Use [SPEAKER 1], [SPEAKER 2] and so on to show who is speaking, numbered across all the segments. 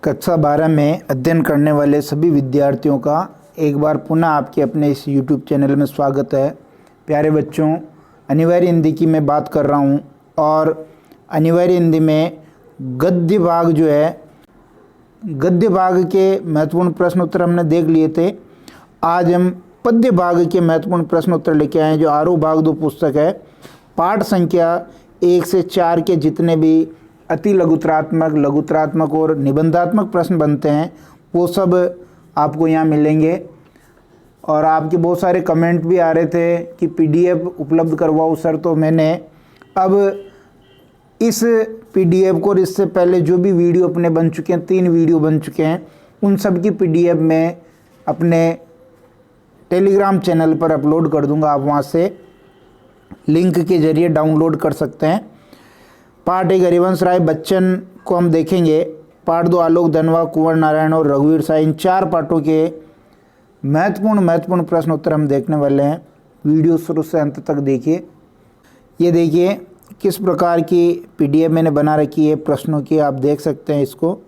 [SPEAKER 1] कक्षा 12 में अध्ययन करने वाले सभी विद्यार्थियों का एक बार पुनः आपके अपने इस YouTube चैनल में स्वागत है। प्यारे बच्चों, अनिवार्य हिंदी की मैं बात कर रहा हूँ और अनिवार्य हिंदी में गद्य भाग जो है, गद्य भाग के महत्वपूर्ण प्रश्न उत्तर हमने देख लिए थे। आज हम पद्य भाग के महत्वपूर्ण प्रश्न उत्तर लेके आए हैं, जो आरोह भाग 2 पुस्तक है। पाठ संख्या 1 से 4 के जितने भी अति लघुतरात्मक, लघुतरात्मक और निबंधात्मक प्रश्न बनते हैं वो सब आपको यहाँ मिलेंगे। और आपके बहुत सारे कमेंट भी आ रहे थे कि PDF उपलब्ध करवाओ सर, तो मैंने अब इस PDF को और इससे पहले जो भी वीडियो अपने बन चुके हैं, 3 वीडियो बन चुके हैं, उन सब की PDF मैं अपने टेलीग्राम चैनल पर अपलोड कर दूंगा। आप वहाँ से लिंक के जरिए डाउनलोड कर सकते हैं। पार्ट 1 हरिवंश राय बच्चन को हम देखेंगे। पार्ट 2 आलोक धनवा, कुंवर नारायण और रघुवीर साय, इन 4 पार्टों के महत्वपूर्ण प्रश्न उत्तर हम देखने वाले हैं। वीडियो शुरू से अंत तक देखिए। ये देखिए किस प्रकार की PDF मैंने बना रखी है प्रश्नों की, आप देख सकते हैं इसको।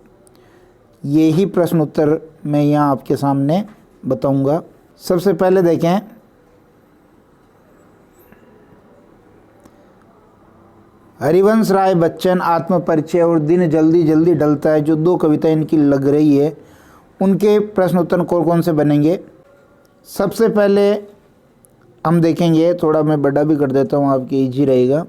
[SPEAKER 1] ये ही प्रश्न उत्तर मैं यहाँ आपके सामने बताऊँगा। सबसे पहले देखें, हरिवंश राय बच्चन आत्मपरिचय और दिन जल्दी जल्दी ढलता है, जो 2 कविता इनकी लग रही है, उनके प्रश्न उत्तर कौन कौन से बनेंगे। सबसे पहले हम देखेंगे, थोड़ा मैं बड़ा भी कर देता हूँ, आपके इजी रहेगा।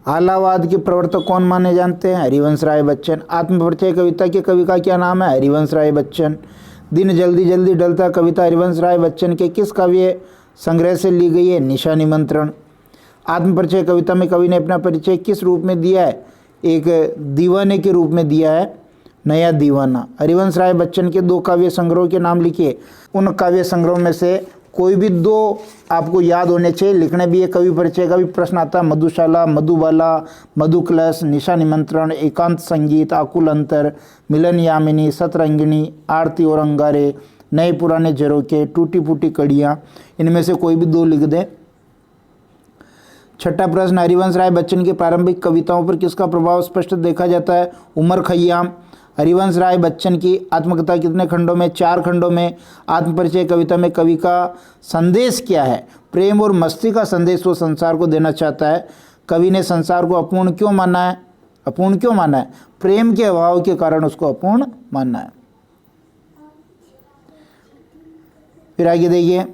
[SPEAKER 1] आलावाद के प्रवर्तक कौन माने जाते हैं? हरिवंश राय बच्चन। आत्मपरिचय कविता के कवि का क्या नाम है? हरिवंश राय बच्चन। दिन जल्दी जल्दी ढलता कविता हरिवंश राय बच्चन के किस काव्य संग्रह से ली गई है? निशा निमंत्रण। आत्मपरिचय कविता में कवि ने अपना परिचय किस रूप में दिया है? एक दीवाने के रूप में दिया है, नया दीवाना। हरिवंश राय बच्चन के 2 काव्य संग्रहों के नाम लिखिए। उन काव्य संग्रहों में से कोई भी 2 आपको याद होने चाहिए, लिखने भी है। कवि परिचय का भी प्रश्न आता है। मधुशाला, मधुबाला, मधुकलश, निशा निमंत्रण, एकांत संगीत, आकुल अंतर, मिलन यामिनी, सतरंगिणी, आरती और अंगारे, नए पुराने झरोखे, टूटी फूटी कड़ियाँ, इनमें से कोई भी 2 लिख दें। छठा प्रश्न, हरिवंश राय बच्चन की प्रारंभिक कविताओं पर किसका प्रभाव स्पष्ट देखा जाता है? उमर खय्याम। हरिवंश राय बच्चन की आत्मकथा कितने खंडों में? 4 खंडों में। आत्मपरिचय कविता में कवि का संदेश क्या है? प्रेम और मस्ती का संदेश वो संसार को देना चाहता है। कवि ने संसार को अपूर्ण क्यों माना है? अपूर्ण क्यों माना है? प्रेम के अभाव के कारण उसको अपूर्ण मानना है। फिर आगे देखिए,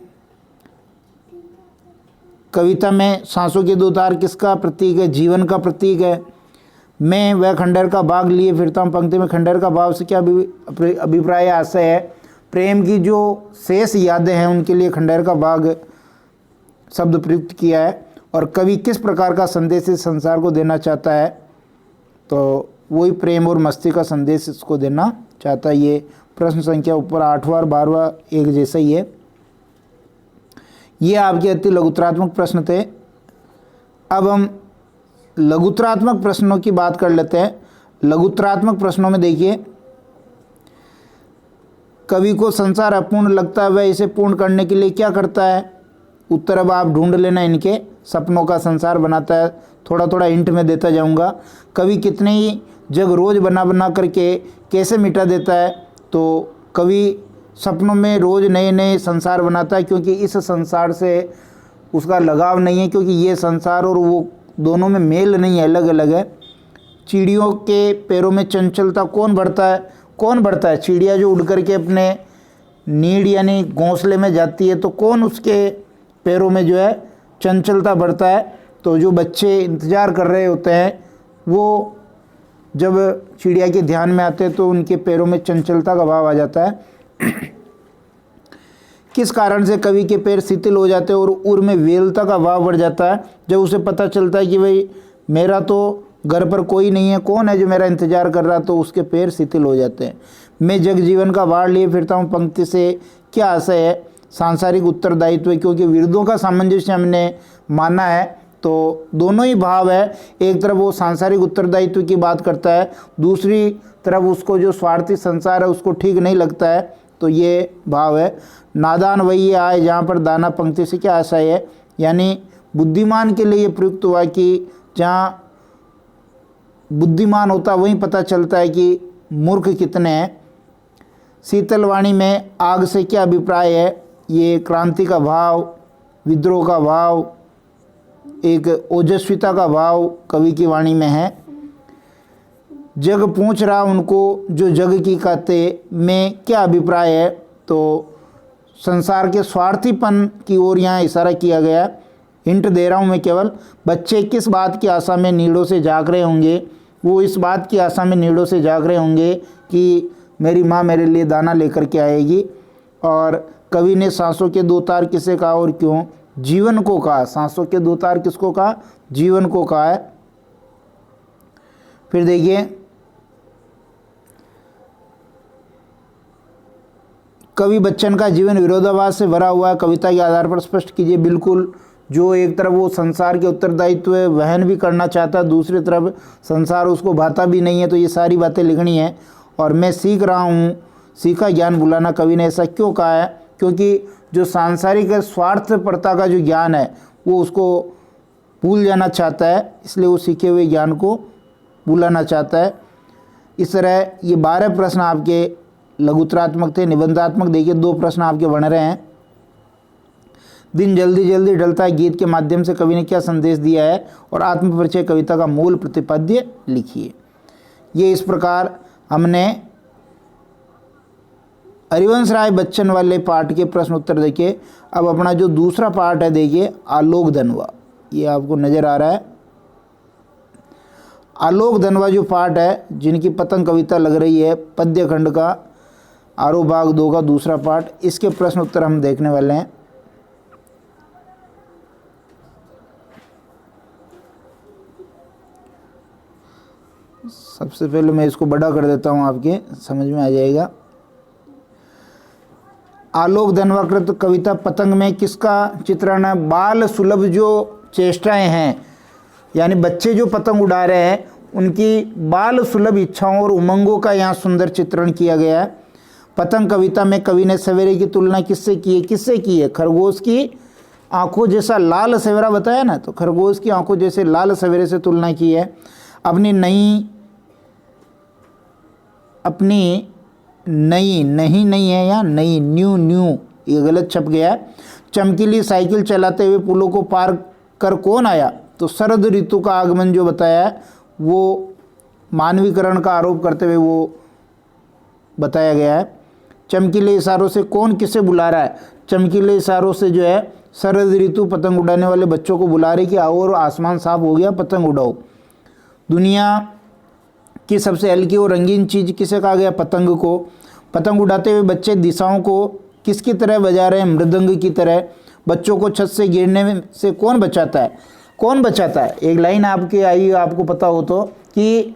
[SPEAKER 1] कविता में सांसों के 2 तार किसका प्रतीक है? जीवन का प्रतीक है। मैं वह खंडहर का बाग लिए फिरता हूँ पंक्ति में खंडहर का भाव से क्या अभिप्राय आशय है? प्रेम की जो शेष यादें हैं उनके लिए खंडहर का बाग शब्द प्रयुक्त किया है। और कवि किस प्रकार का संदेश इस संसार को देना चाहता है? तो वही प्रेम और मस्ती का संदेश इसको देना चाहता है। ये प्रश्न संख्या ऊपर 8वां और 12वां एक जैसा ही है। ये आपके अति लघुतरात्मक प्रश्न थे। अब हम लघुतरात्मक प्रश्नों की बात कर लेते हैं। लघुतरात्मक प्रश्नों में देखिए, कवि को संसार अपूर्ण लगता है, वह इसे पूर्ण करने के लिए क्या करता है? उत्तर अब आप ढूंढ लेना। इनके सपनों का संसार बनाता है। थोड़ा थोड़ा हिंट में देता जाऊंगा। कवि कितने ही जग रोज बना बना करके कैसे मिटा देता है? तो कवि सपनों में रोज नए नए संसार बनाता है, क्योंकि इस संसार से उसका लगाव नहीं है, क्योंकि ये संसार और वो दोनों में मेल नहीं है, अलग अलग है। चिड़ियों के पैरों में चंचलता कौन बढ़ता है? कौन बढ़ता है? चिड़िया जो उड़ करके अपने नीड यानी घोंसले में जाती है, तो कौन उसके पैरों में जो है चंचलता बढ़ता है? तो जो बच्चे इंतज़ार कर रहे होते हैं, वो जब चिड़िया के ध्यान में आते हैं तो उनके पैरों में चंचलता का भाव आ जाता है। किस कारण से कवि के पैर शिथिल हो जाते हैं और उर में वेलता का भाव बढ़ जाता है? जब उसे पता चलता है कि भाई मेरा तो घर पर कोई नहीं है, कौन है जो मेरा इंतजार कर रहा, तो उसके पैर शिथिल हो जाते हैं। मैं जग जीवन का वार लिए फिरता हूँ पंक्ति से क्या आशय है? सांसारिक उत्तरदायित्व है, क्योंकि विरुद्धों का सामंजस्य हमने माना है, तो दोनों ही भाव है। एक तरफ वो सांसारिक उत्तरदायित्व की बात करता है, दूसरी तरफ उसको जो स्वार्थी संसार है उसको ठीक नहीं लगता है, तो ये भाव है। नादान वही आए जहाँ पर दाना पंक्ति से क्या आशय है? यानी बुद्धिमान के लिए ये प्रयुक्त हुआ कि जहाँ बुद्धिमान होता है वहीं पता चलता है कि मूर्ख कितने हैं। शीतलवाणी में आग से क्या अभिप्राय है? ये क्रांति का भाव, विद्रोह का भाव, एक ओजस्विता का भाव कवि की वाणी में है। जग पूछ रहा उनको जो जग की कहते में क्या अभिप्राय है? तो संसार के स्वार्थीपन की ओर यहाँ इशारा किया गया। हिंट दे रहा हूँ मैं केवल। बच्चे किस बात की आशा में नीड़ों से जाग रहे होंगे? वो इस बात की आशा में नीड़ों से जाग रहे होंगे कि मेरी माँ मेरे लिए दाना लेकर के आएगी। और कवि ने सांसों के दो तार किसे कहा और क्यों? जीवन को कहा। सांसों के दो तार किसको कहा? जीवन को कहा है। फिर देखिए, कवि बच्चन का जीवन विरोधाभास से भरा हुआ है, कविता के आधार पर स्पष्ट कीजिए। बिल्कुल, जो एक तरफ वो संसार के उत्तरदायित्व वहन भी करना चाहता है, दूसरी तरफ संसार उसको भाता भी नहीं है, तो ये सारी बातें लिखनी है। और मैं सीख रहा हूँ, सीखा ज्ञान भुलाना, कवि ने ऐसा क्यों कहा है? क्योंकि जो सांसारिक स्वार्थपरता का जो ज्ञान है वो उसको भूल जाना चाहता है, इसलिए वो सीखे हुए ज्ञान को भुलाना चाहता है। इस तरह ये 12 प्रश्न आपके लघुतरात्मक थे। निबंधात्मक देखिए 2 प्रश्न आपके बन रहे हैं। दिन जल्दी जल्दी ढलता है गीत के माध्यम से कवि ने क्या संदेश दिया है? और आत्मपरिचय कविता का मूल प्रतिपाद्य लिखिए। ये इस प्रकार हमने हरिवंश राय बच्चन वाले पार्ट के प्रश्न उत्तर देखिए। अब अपना जो दूसरा पार्ट है देखिए, आलोक धनवा, ये आपको नज़र आ रहा है। आलोक धनवा जो पार्ट है, जिनकी पतंग कविता लग रही है, पद्य खंड का आरोह भाग 2 का दूसरा पार्ट, इसके प्रश्न उत्तर हम देखने वाले हैं। सबसे पहले मैं इसको बड़ा कर देता हूँ, आपके समझ में आ जाएगा। आलोक धनवाकृत कविता पतंग में किसका चित्रण है? बाल सुलभ जो चेष्टाएं हैं, यानी बच्चे जो पतंग उड़ा रहे हैं उनकी बाल सुलभ इच्छाओं और उमंगों का यहाँ सुंदर चित्रण किया गया है। पतंग कविता में कवि ने सवेरे की तुलना किससे की है? किससे की है? खरगोश की आंखों जैसा लाल सवेरा बताया ना, तो खरगोश की आंखों जैसे लाल सवेरे से तुलना की है। अपनी नई नहीं है या नई, न्यू, ये गलत छप गया है। चमकीली साइकिल चलाते हुए पुलों को पार कर कौन आया? तो शरद ऋतु का आगमन जो बताया है वो मानवीकरण का आरोप करते हुए वो बताया गया है। चमकीले इशारों से कौन किसे बुला रहा है? चमकीले इशारों से जो है शरद ऋतु पतंग उड़ाने वाले बच्चों को बुला रही कि आओ और आसमान साफ हो गया, पतंग उड़ाओ। दुनिया की सबसे हल्की और रंगीन चीज़ किसे कहा गया? पतंग को। पतंग उड़ाते हुए बच्चे दिशाओं को किसकी तरह बजा रहे हैं? मृदंग की तरह। बच्चों को छत से गिरने से कौन बचाता है? कौन बचाता है? एक लाइन आपके आई, आपको पता हो तो, कि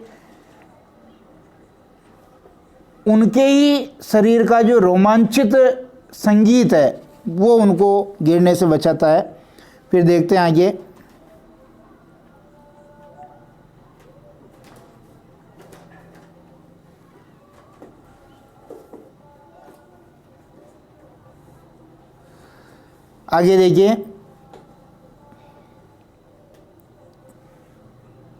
[SPEAKER 1] उनके ही शरीर का जो रोमांचित संगीत है वो उनको गिरने से बचाता है। फिर देखते हैं आगे। आगे देखिए,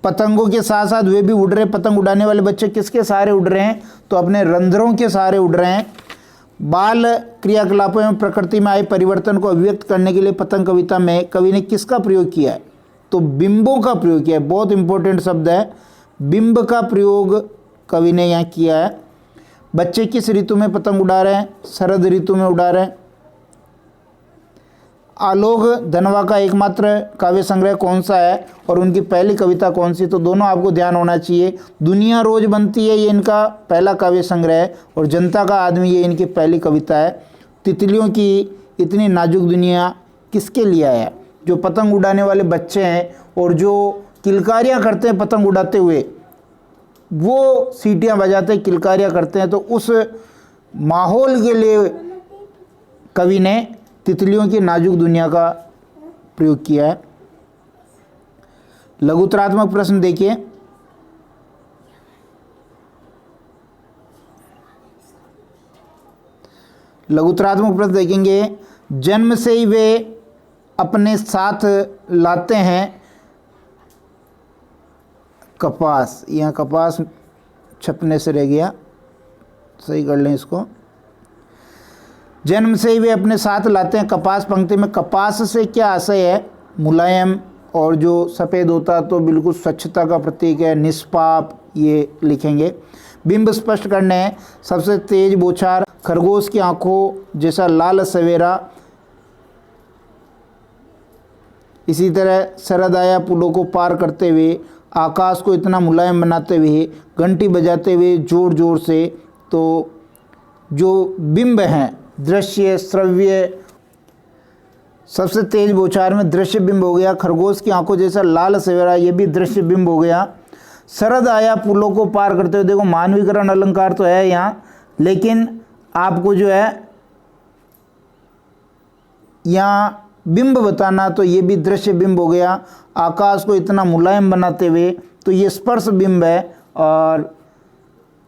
[SPEAKER 1] पतंगों के साथ साथ वे भी उड़ रहे। पतंग उड़ाने वाले बच्चे किसके सहारे उड़ रहे हैं? तो अपने रंध्रों के सहारे उड़ रहे हैं। बाल क्रियाकलापों में प्रकृति में आए परिवर्तन को अभिव्यक्त करने के लिए पतंग कविता में कवि ने किसका प्रयोग किया है? तो बिंबों का प्रयोग किया है। बहुत इंपॉर्टेंट शब्द है, बिंब का प्रयोग कवि ने यहाँ किया है। बच्चे किस ऋतु में पतंग उड़ा रहे हैं? शरद ऋतु में उड़ा रहे हैं। आलोक धनवा का एकमात्र काव्य संग्रह कौन सा है और उनकी पहली कविता कौन सी? तो दोनों आपको ध्यान होना चाहिए। दुनिया रोज बनती है, ये इनका पहला काव्य संग्रह है, और जनता का आदमी ये इनकी पहली कविता है। तितलियों की इतनी नाजुक दुनिया किसके लिए आया? जो पतंग उड़ाने वाले बच्चे हैं और जो किलकारियाँ करते हैं पतंग उड़ाते हुए, वो सीटियाँ बजाते किलकारियाँ करते हैं, तो उस माहौल के लिए कवि ने तितलियों की नाजुक दुनिया का प्रयोग किया है। लघुतरात्मक प्रश्न देखिए। लघुतरात्मक प्रश्न देखेंगे। जन्म से ही वे अपने साथ लाते हैं कपास, यहाँ कपास छपने से रह गया, सही कर लें इसको। जन्म से ही वे अपने साथ लाते हैं कपास पंक्ति में। कपास से क्या आशय है? मुलायम, और जो सफ़ेद होता तो बिल्कुल स्वच्छता का प्रतीक है, निष्पाप, ये लिखेंगे। बिंब स्पष्ट करने हैं। सबसे तेज बौछार, खरगोश की आंखों जैसा लाल सवेरा। इसी तरह शरद आया पुलों को पार करते हुए, आकाश को इतना मुलायम बनाते हुए, घंटी बजाते हुए जोर जोर से। तो जो बिंब हैं, दृश्य, श्रव्य, सबसे तेज बौछार में दृश्य बिंब हो गया। खरगोश की आंखों जैसा लाल सवेरा, ये भी दृश्य बिंब हो गया। शरद आया पुलों को पार करते हुए, देखो मानवीकरण अलंकार तो है यहाँ, लेकिन आपको जो है यहाँ बिंब बताना, तो ये भी दृश्य बिंब हो गया। आकाश को इतना मुलायम बनाते हुए, तो ये स्पर्श बिंब है। और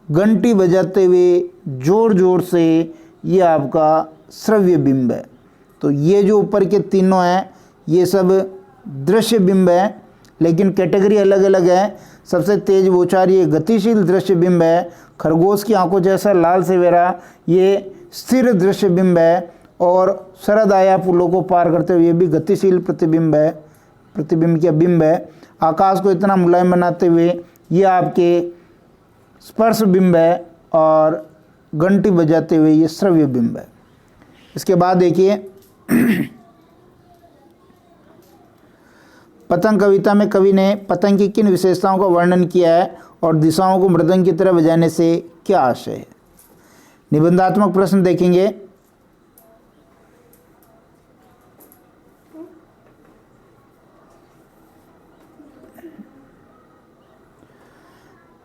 [SPEAKER 1] घंटी बजाते हुए जोर जोर से, ये आपका श्रव्य बिंब है। तो ये जो ऊपर के तीनों हैं ये सब दृश्य बिंब है, लेकिन कैटेगरी अलग अलग है। सबसे तेज बौछार ये गतिशील दृश्य बिंब है। खरगोश की आंखों जैसा लाल सवेरा ये स्थिर दृश्य बिंब है। और शरद आया पुलों को पार करते हुए, ये भी गतिशील प्रतिबिंब है, प्रतिबिंब क्या बिंब है। आकाश को इतना मुलायम बनाते हुए, ये आपके स्पर्श बिंब है। और घंटी बजाते हुए ये श्रव्य बिंब है। इसके बाद देखिए पतंग कविता में कवि ने पतंग की किन विशेषताओं का वर्णन किया है और दिशाओं को मृदंग की तरह बजाने से क्या आशय है? निबंधात्मक प्रश्न देखेंगे।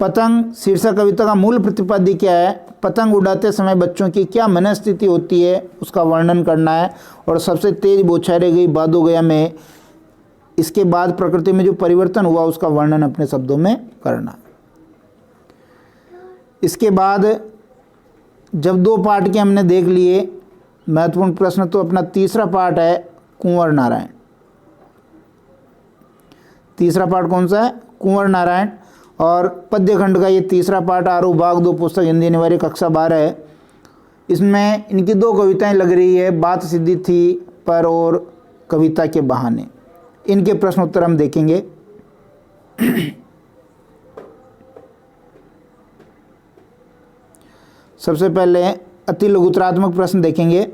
[SPEAKER 1] पतंग शीर्षक कविता का मूल प्रतिपाद्य क्या है? पतंग उड़ाते समय बच्चों की क्या मनस्थिति होती है, उसका वर्णन करना है। और सबसे तेज बौछारें गई बादो गया में, इसके बाद प्रकृति में जो परिवर्तन हुआ उसका वर्णन अपने शब्दों में करना। इसके बाद जब 2 पार्ट के हमने देख लिए, महत्वपूर्ण प्रश्न तो अपना तीसरा पार्ट है कुंवर नारायण। तीसरा पार्ट कौन सा है? कुंवर नारायण। और पद्य खंड का ये तीसरा पार्ट आरोह भाग 2 पुस्तक हिंदी अनिवार्य कक्षा 12 है। इसमें इनकी 2 कविताएं लग रही है, बात सिद्धि थी पर और कविता के बहाने। इनके प्रश्न उत्तर हम देखेंगे। सबसे पहले अति लघुतरात्मक प्रश्न देखेंगे।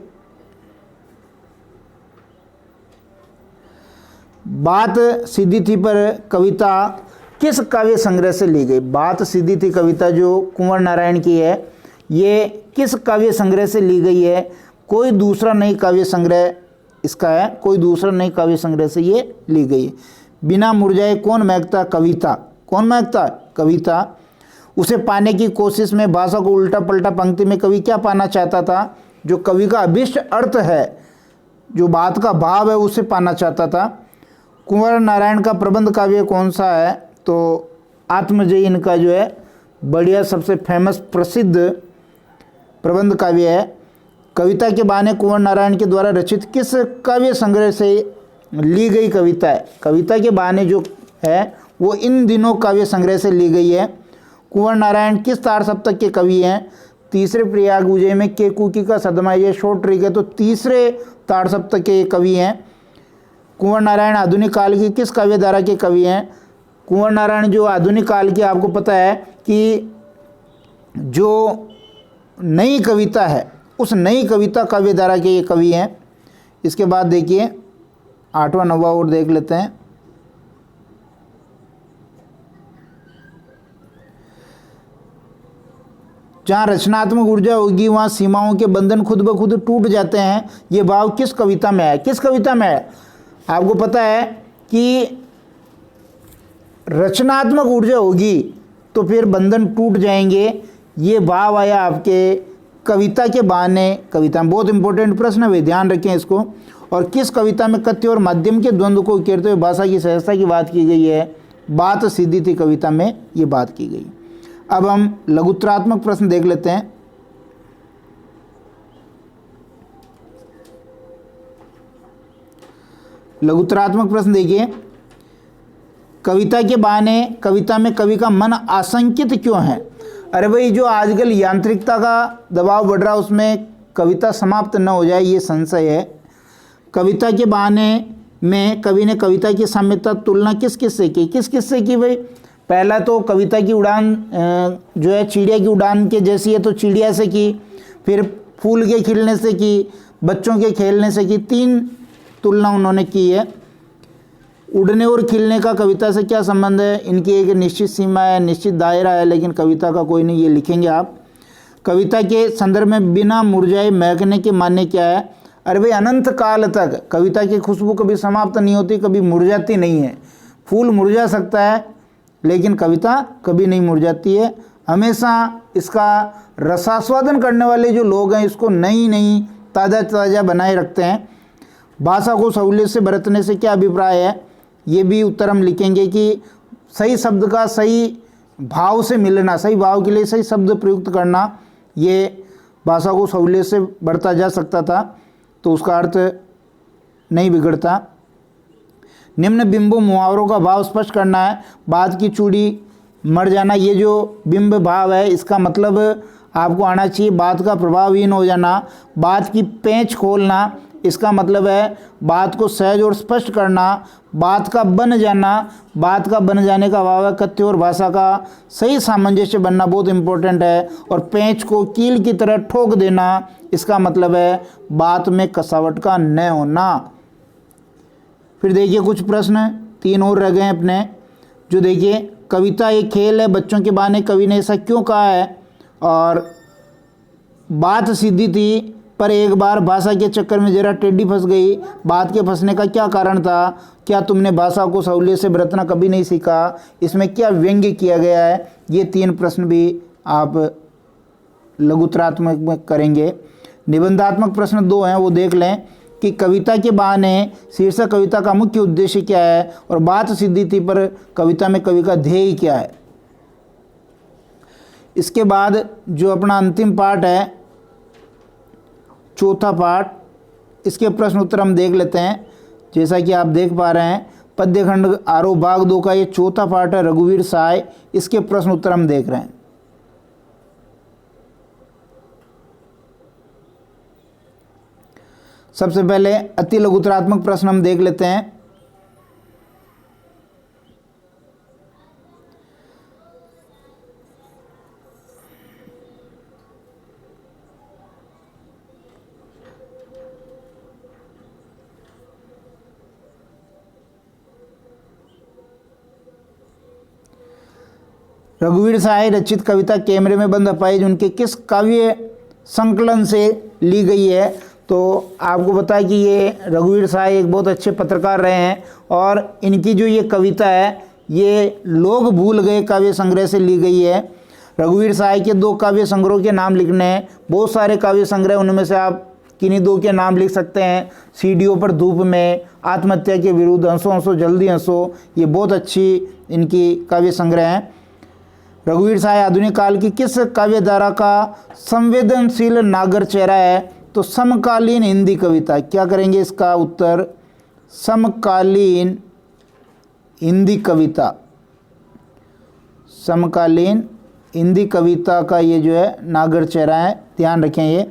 [SPEAKER 1] बात सिद्धि थी पर कविता किस काव्य संग्रह से ली गई? बात सिद्धि थी कविता जो कुंवर नारायण की है, ये किस काव्य संग्रह से ली गई है? कोई दूसरा नई काव्य संग्रह इसका है, कोई दूसरा नई काव्य संग्रह से ये ली गई है। बिना मुरझाए कौन महकता? कविता। कौन महकता? कविता। उसे पाने की कोशिश में भाषा को उल्टा पलटा पंक्ति में कवि क्या पाना चाहता था? जो कवि का अभिष्ट अर्थ है, जो बात का भाव है, उसे पाना चाहता था। कुंवर नारायण का प्रबंध काव्य कौन सा है? तो आत्मजयी इनका जो है बढ़िया सबसे फेमस प्रसिद्ध प्रबंध काव्य है। कविता के बहाने कुंवर नारायण के द्वारा रचित किस काव्य संग्रह से ली गई कविता है? कविता के बहाने जो है वो इन दिनों काव्य संग्रह से ली गई है। कुंवर नारायण किस तार सप्तक के कवि हैं? तीसरे प्रयाग उजय में के कुकी का सदमा, ये शॉर्ट ट्रिक है, तो तीसरे तार सप्तक के कवि हैं। कुंवर नारायण आधुनिक काल की किस काव्य धारा के कवि हैं? कुंवर नारायण जो आधुनिक काल की, आपको पता है कि जो नई कविता है उस नई कविता काव्य धारा के ये कवि हैं। इसके बाद देखिए 8वां 9वां और देख लेते हैं। जहाँ रचनात्मक ऊर्जा होगी वहाँ सीमाओं के बंधन खुद ब खुद टूट जाते हैं। ये भाव किस कविता में है? किस कविता में है? आपको पता है कि रचनात्मक ऊर्जा होगी तो फिर बंधन टूट जाएंगे। ये भाव आया आपके कविता के बहाने। कविता में बहुत इंपॉर्टेंट प्रश्न है, वे ध्यान रखें इसको। और किस कविता में कथ्य और माध्यम के द्वंद्व को उकेरते हुए भाषा की सहजता की बात की गई है? बात सिद्धि थी कविता में ये बात की गई। अब हम लघुत्तरात्मक प्रश्न देख लेते हैं। लघुत्तरात्मक प्रश्न देखिए। कविता के बहाने कविता में कवि का मन आशंकित क्यों है? अरे भाई, जो आजकल यांत्रिकता का दबाव बढ़ रहा है उसमें कविता समाप्त न हो जाए, ये संशय है। कविता के बहाने में कवि ने कविता की साम्यता तुलना किस किस से की? किस किस से की भाई? पहला तो कविता की उड़ान जो है चिड़िया की उड़ान के जैसी है, तो चिड़िया से की, फिर फूल के खिलने से की, बच्चों के खेलने से की, 3 तुलना उन्होंने की है। उड़ने और खिलने का कविता से क्या संबंध है? इनकी एक निश्चित सीमा है, निश्चित दायरा है, लेकिन कविता का कोई नहीं, ये लिखेंगे आप। कविता के संदर्भ में बिना मुरझाए महकने के मान्य क्या है? अरे भाई, अनंत काल तक कविता की खुशबू कभी समाप्त नहीं होती, कभी मुरझाती नहीं है। फूल मुरझा सकता है लेकिन कविता कभी नहीं मुरझाती है। हमेशा इसका रसास्वादन करने वाले जो लोग हैं इसको नई नई ताज़ा ताज़ा बनाए रखते हैं। भाषा को सहूलियत से बरतने से क्या अभिप्राय है? ये भी उत्तर हम लिखेंगे कि सही शब्द का सही भाव से मिलना, सही भाव के लिए सही शब्द प्रयुक्त करना, ये भाषा को सहूलियत से बरता जा सकता था, तो उसका अर्थ नहीं बिगड़ता। निम्न बिंबों मुहावरों का भाव स्पष्ट करना है। बात की चूड़ी मर जाना, ये जो बिंब भाव है इसका मतलब आपको आना चाहिए बात का प्रभावहीन हो जाना। बात की पेंच खोलना, इसका मतलब है बात को सहज और स्पष्ट करना। बात का बन जाना, बात का बन जाने का भाव है कथ्य और भाषा का सही सामंजस्य बनना, बहुत इंपॉर्टेंट है। और पेंच को कील की तरह ठोक देना, इसका मतलब है बात में कसावट का न होना। फिर देखिए कुछ प्रश्न 3 और रह गए अपने, जो देखिए कविता एक खेल है, बच्चों के बहाने कवि ने ऐसा क्यों कहा है? और बात सीधी थी पर एक बार भाषा के चक्कर में जरा टेढ़ी फंस गई, बात के फंसने का क्या कारण था? क्या तुमने भाषा को सहूलियत से बरतना कभी नहीं सीखा? इसमें क्या व्यंग्य किया गया है? ये 3 प्रश्न भी आप लघुत्तरात्मक में करेंगे। निबंधात्मक प्रश्न 2 हैं, वो देख लें कि कविता के बहाने शीर्षक कविता का मुख्य उद्देश्य क्या है, और बात सीधी थी पर कविता में कवि का ध्येय क्या है। इसके बाद जो अपना अंतिम पार्ट है, चौथा पार्ट, इसके प्रश्न उत्तर हम देख लेते हैं। जैसा कि आप देख पा रहे हैं, पद्यखंड आरोह भाग 2 का ये चौथा पार्ट है, रघुवीर सहाय, इसके प्रश्न उत्तर हम देख रहे हैं। सबसे पहले अति लघुत्तरात्मक प्रश्न हम देख लेते हैं। रघुवीर सहाय रचित कविता कैमरे में बंद अपाहिज उनके किस काव्य संकलन से ली गई है? तो आपको पता है कि ये रघुवीर सहाय एक बहुत अच्छे पत्रकार रहे हैं, और इनकी जो ये कविता है ये लोग भूल गए काव्य संग्रह से ली गई है। रघुवीर सहाय के 2 काव्य संग्रहों के नाम लिखने हैं, बहुत सारे काव्य संग्रह, उनमें से आप किन्हीं 2 के नाम लिख सकते हैं। सीढ़ियों पर धूप में, आत्महत्या के विरुद्ध, हंसो हंसो जल्दी हंसो, ये बहुत अच्छी इनकी काव्य संग्रह हैं। रघुवीर सहाय आधुनिक काल की किस काव्य धारा का संवेदनशील नागर चेहरा है? तो समकालीन हिंदी कविता। क्या करेंगे इसका उत्तर? समकालीन हिंदी कविता। समकालीन हिंदी कविता का ये जो है नागर चेहरा है, ध्यान रखें ये।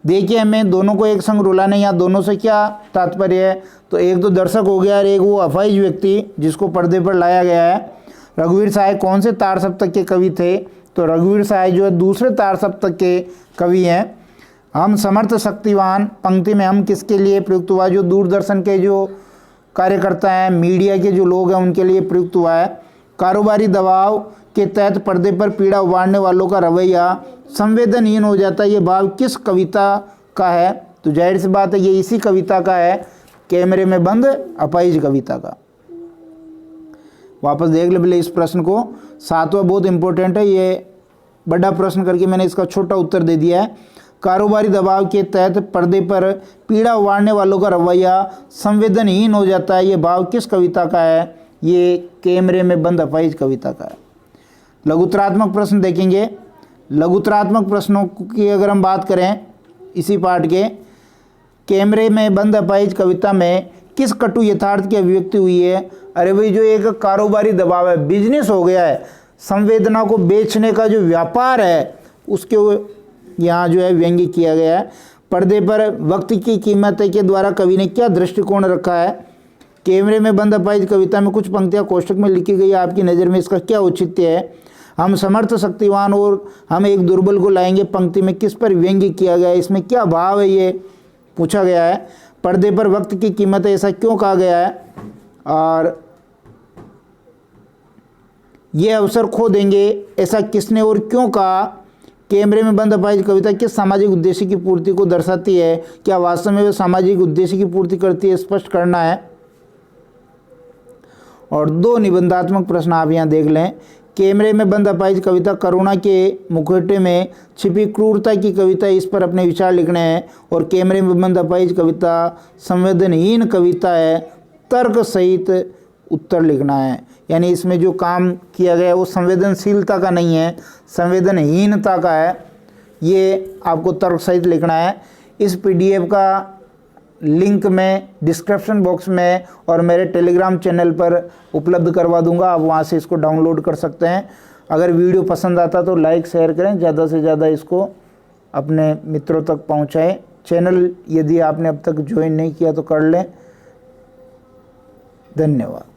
[SPEAKER 1] देखिए, हमें दोनों को एक संग रुलाने, यहाँ दोनों से क्या तात्पर्य है? तो एक तो दर्शक हो गया और एक वो अफाइज व्यक्ति जिसको पर्दे पर लाया गया है। रघुवीर सहाय कौन से तार सप्तक के कवि थे? तो रघुवीर सहाय जो है दूसरे तार सप्तक के कवि हैं। हम समर्थ शक्तिवान पंक्ति में हम किसके लिए प्रयुक्त हुआ? जो दूरदर्शन के जो कार्यकर्ता हैं, मीडिया के जो लोग हैं, उनके लिए प्रयुक्त हुआ है। कारोबारी दबाव के तहत पर्दे पर पीड़ा उबारने वालों का रवैया संवेदनहीन हो जाता है, ये भाव किस कविता का है? तो जाहिर सी बात है ये इसी कविता का है, कैमरे में बंद अपाहिज कविता का। वापस देख ले इस प्रश्न को, 7वां बहुत इंपॉर्टेंट है, ये बड़ा प्रश्न करके मैंने इसका छोटा उत्तर दे दिया है। कारोबारी दबाव के तहत पर्दे पर पीड़ा उबारने वालों का रवैया संवेदनहीन हो जाता है, ये भाव किस कविता का है? ये कैमरे में बंद अपाहिज कविता का है। लघुत्तरात्मक प्रश्न देखेंगे। लघुत्तरात्मक प्रश्नों की अगर हम बात करें इसी पाठ के, कैमरे में बंद अपाहिज कविता में किस कटु यथार्थ की अभिव्यक्ति हुई है? अरे भाई, जो एक कारोबारी दबाव है, बिजनेस हो गया है, संवेदना को बेचने का जो व्यापार है उसके यहाँ जो है व्यंग्य किया गया है। पर्दे पर वक्त की कीमत के द्वारा कवि ने क्या दृष्टिकोण रखा है? कैमरे में बंद अपाहिज कविता में कुछ पंक्तियाँ कोष्टक में लिखी गई, आपकी नज़र में इसका क्या औचित्य है? हम समर्थ शक्तिवान और हम एक दुर्बल को लाएंगे पंक्ति में किस पर व्यंग्य किया गया है? इसमें क्या भाव है, ये पूछा गया है। पर्दे पर वक्त की कीमत है, ऐसा क्यों कहा गया है? और ये अवसर खो देंगे, ऐसा किसने और क्यों कहा? कैमरे में बंद अपाहिज कविता किस सामाजिक उद्देश्य की पूर्ति को दर्शाती है? क्या वास्तव में वे सामाजिक उद्देश्य की पूर्ति करती है? स्पष्ट करना है। और 2 निबंधात्मक प्रश्न आप यहाँ देख लें। कैमरे में बंद अपाहिज कविता करुणा के मुखौटे में छिपी क्रूरता की कविता, इस पर अपने विचार लिखने हैं। और कैमरे में बंद अपाहिज कविता संवेदनहीन कविता है, तर्क सहित उत्तर लिखना है। यानी इसमें जो काम किया गया है वो संवेदनशीलता का नहीं है, संवेदनहीनता का है। ये आपको तर्क सहित लिखना है। इस पीडीएफ का लिंक मैं डिस्क्रिप्शन बॉक्स में और मेरे टेलीग्राम चैनल पर उपलब्ध करवा दूंगा, आप वहां से इसको डाउनलोड कर सकते हैं। अगर वीडियो पसंद आता तो लाइक शेयर करें, ज़्यादा से ज़्यादा इसको अपने मित्रों तक पहुंचाएं। चैनल यदि आपने अब तक ज्वाइन नहीं किया तो कर लें। धन्यवाद।